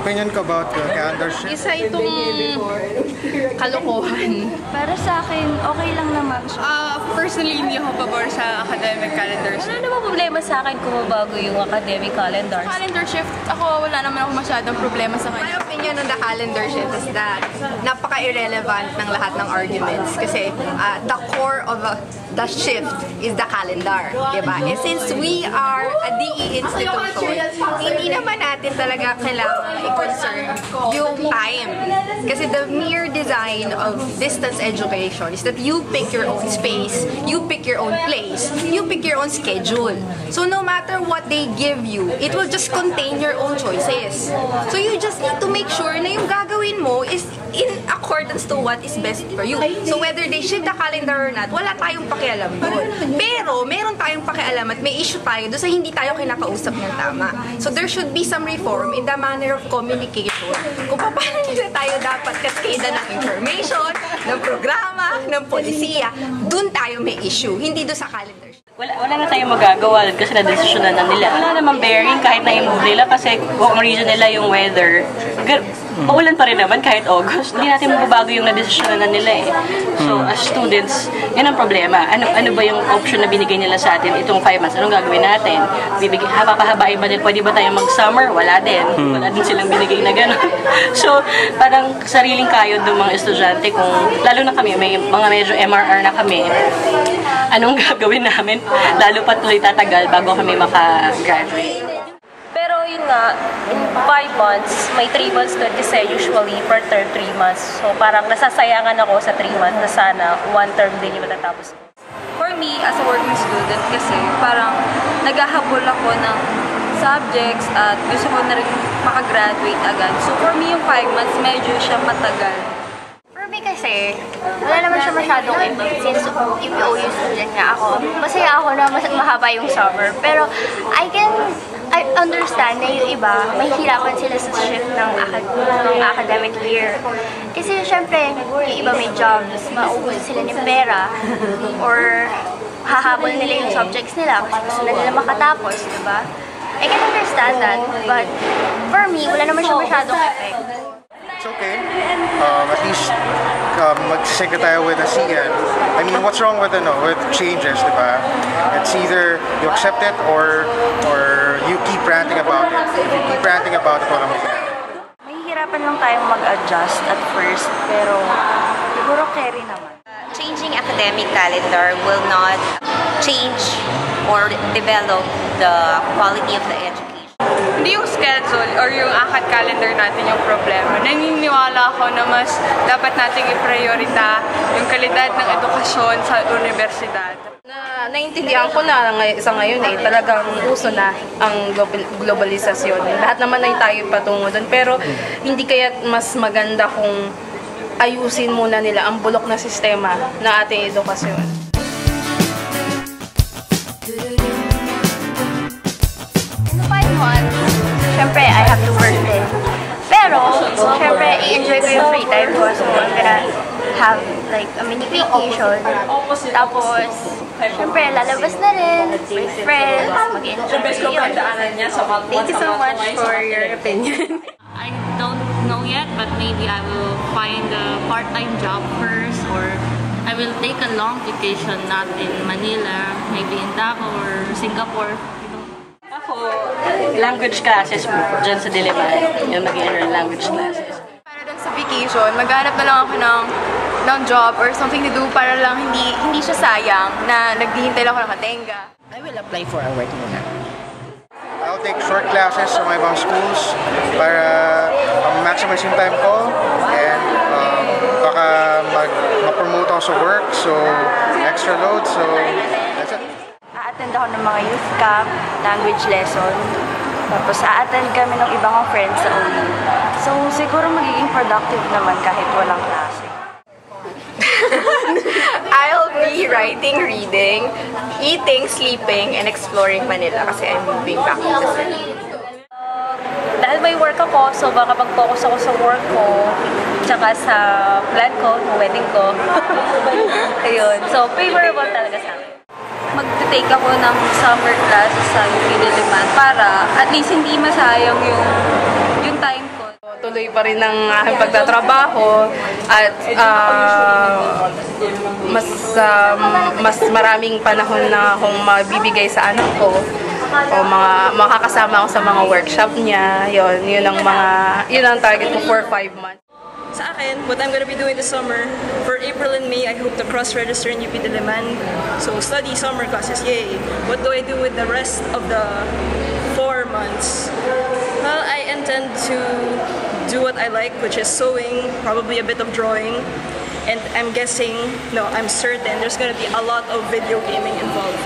opinion ko about the calendar shift? Isa itong kalokohan. Para sa akin, okay lang naman siya. Personally, hindi ako pabor sa academic calendar shift. Ano naman problema sa akin kung mabago yung academic calendar? Calendar shift, wala naman ako masyadong problema sa kanya. My opinion on the calendar shift is that napaka-irrelevant ng lahat ng arguments kasi the core of the shift is the calendar, diba? And since we are a DE institution, hindi naman natin talaga kailangan i-concern yung time. Kasi the mere design of distance education is that you pick your own space, you pick your own place, you pick your own schedule. So no matter what they give you, it will just contain your own choices. So you just need to make sure na yung gagawin mo is in accordance to what is best for you. So whether they shift the calendar or not, wala tayong pakialam doon. Pero meron tayong pakialam at may issue tayo doon sa hindi tayo kinakausap ng tama. So there should be some reform in the manner of communication. Kung paano nila tayo dapat kaskada ng information, ng programa, ng polisiya, doon tayo may issue, hindi doon sa calendar. Wala na tayong magagawa kasi na-desisyonan na nila. Wala namang bearing kahit na-imove nila kasi kung ang reason nila yung weather. Maulan pa rin naman kahit August. Hindi natin mababago yung na-desisyonan na nila eh. So as students, yun ang problema. Ano ba yung option na binigay nila sa atin itong 5 months? Anong gagawin natin? Papahabain ba din? Pwede ba tayong mag-summer? Wala din. Wala din silang binigay na gano'n. So parang sariling kayod ng mga estudyante kung lalo na kami, may mga medyo MRR na kami. Anong gagawin namin? Lalo pa tuloy tatagal bago kami maka-graduate. Pero yun nga, in 5 months, may 3 months to kasi usually per term 3 months. So parang nasasayangan ako sa 3 months na sana 1 term din yung matatapos ko. For me, as a working student kasi, parang naghahabol ako ng subjects at gusto ko na rin makagraduate agad. So for me, yung 5 months, medyo siya matagal. For me kasi, wala naman siya masyadong impact since EPOU student nga ako. Masaya ako na mahaba yung summer. Pero I understand na yung iba, may hirapan sila sa shift ng academic year. Kasi syempre, yung iba may jobs, mauubos sila ng pera, or hahabol nila yung subjects nila kasi gusto na nila makatapos, diba? I can understand that, but for me, wala naman siya masyadong effect. It's okay. At least mag-sync tayo with the CN. I mean, what's wrong with changes, diba? It's either you accept it or you keep ranting about it. If you keep ranting about it, walang magiging. Mahihirapan lang tayong mag-adjust at first, pero siguro carry naman. Changing academic calendar will not change or develop the quality of the education. Hindi yung schedule or yung ACAD calendar natin yung problema. Naniniwala ako na mas dapat nating i-priorita yung kalidad ng edukasyon sa universidad. Naintindihan ko na sa ngayon talagang uso na ang globalisasyon. Lahat naman ay tayo patungo doon. Pero hindi kaya mas maganda kung ayusin muna nila ang bulok na sistema ng ating edukasyon. Syempre, I have to work din. Pero, syempre, i-enjoy ko yung free time ko. So, I'm gonna have like a mini vacation. Tapos, syempre, lalabas na rin with friends, mag-enjoy. Thank you so much for your opinion. I don't know yet, but maybe I will find a part-time job first, or I will take a long vacation, not in Manila, maybe in Davao or Singapore. Language classes po, dyan sa Diliman, yung mag-enroll language classes. Para dun sa vacation, maghanap na lang ako ng job or something to do para lang hindi siya sayang na naghihintay lang ako ng katenga. I will apply for a work muna. I'll take short classes sa mga ibang schools para maximize yung time ko and baka ma-promote ako sa work, so extra load, so that's it. A-attend ako ng mga youth camp, language lesson, tapos a-attend kami ng ibang friends sa OU. So siguro magiging productive naman kahit walang klase. I'll be writing, reading, eating, sleeping, and exploring Manila kasi I'm moving back to the city. Dahil may work ako, so baka mag-focus ako sa work ko, tsaka sa plan ko, ng wedding ko. Ayun. So, favorable talaga sa akin. Mag-take ako ng summer classes sa UP Diliman para at least hindi masayang yung time ko. tuloy pa rin ng aking pagtatrabaho at mas maraming panahon na akong mabibigay sa anak ko o makakasama ako sa mga workshop niya. Yun ang target ko for 5 months. Sa akin, what I'm gonna be doing this summer, for April and May, I hope to cross-register in UP Diliman. So study summer classes, yay! What do I do with the rest of the 4 months? Well, I intend to do what I like, which is sewing, probably a bit of drawing, and I'm certain there's gonna be a lot of video gaming involved.